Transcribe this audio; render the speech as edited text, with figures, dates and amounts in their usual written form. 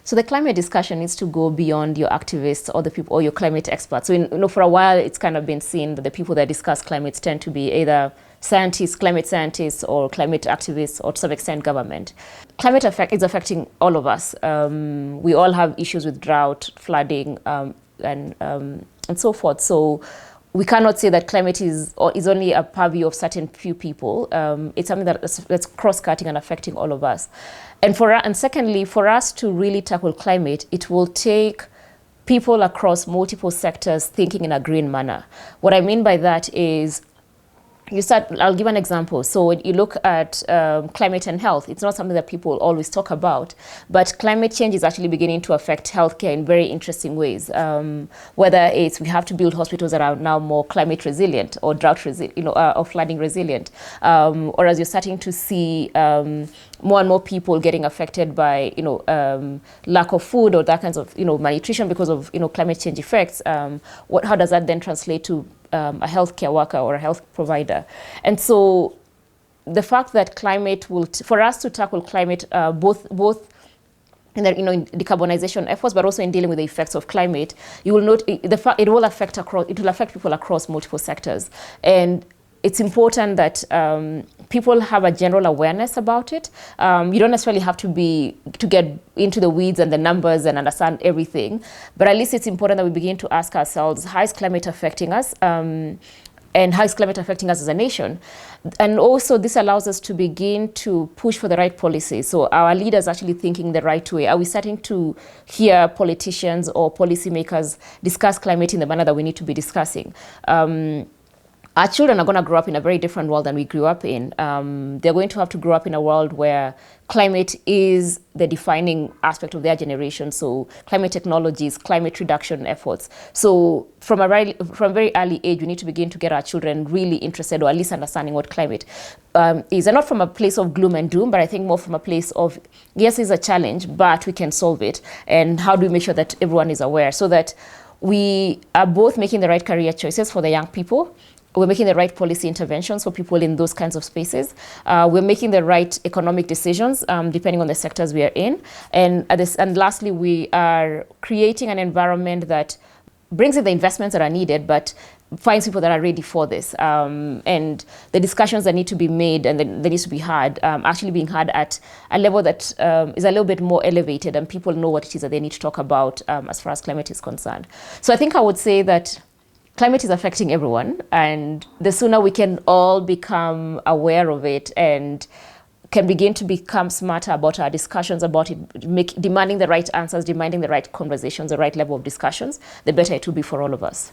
So the climate discussion needs to go beyond your activists or the people or your climate experts. So for a while, it's kind of been seen that the people that discuss climate tend to be either scientists, climate scientists, or climate activists, or to some extent government. Climate is affecting all of us. We all have issues with drought, flooding, and so forth. So we cannot say that climate is only a purview of certain few people. It's something that's cross-cutting and affecting all of us. And secondly, for us to really tackle climate, it will take people across multiple sectors thinking in a green manner. What I mean by that is, I'll give an example. So when you look at climate and health, it's not something that people always talk about, but climate change is actually beginning to affect healthcare in very interesting ways. Whether it's we have to build hospitals that are now more climate resilient or drought resilient, or flooding resilient, or as you're starting to see more and more people getting affected by lack of food or that kinds of malnutrition because of climate change effects. How does that then translate to a healthcare worker or a health provider? And so the fact that climate for us to tackle climate, both in the in decarbonization efforts, but also in dealing with the effects of climate, you will note it will affect people across multiple sectors. And it's important that people have a general awareness about it. You don't necessarily have to get into the weeds and the numbers and understand everything, but at least it's important that we begin to ask ourselves, how is climate affecting us? And how is climate affecting us as a nation? And also this allows us to begin to push for the right policies. So our leaders actually thinking the right way. Are we starting to hear politicians or policymakers discuss climate in the manner that we need to be discussing? Our children are going to grow up in a very different world than we grew up in. They're going to have to grow up in a world where climate is the defining aspect of their generation. So climate technologies, climate reduction efforts. So from a very early age, we need to begin to get our children really interested, or at least understanding what climate is. And not from a place of gloom and doom, but I think more from a place of, yes, it's a challenge, but we can solve it. And how do we make sure that everyone is aware so that we are both making the right career choices for the young people, we're making the right policy interventions for people in those kinds of spaces. We're making the right economic decisions depending on the sectors we are in. And lastly, we are creating an environment that brings in the investments that are needed, but finds people that are ready for this. And the discussions that need to be made and that needs to be had, actually being had at a level that is a little bit more elevated, and people know what it is that they need to talk about as far as climate is concerned. So I think I would say that climate is affecting everyone, and the sooner we can all become aware of it and can begin to become smarter about our discussions about it, demanding the right answers, demanding the right conversations, the right level of discussions, the better it will be for all of us.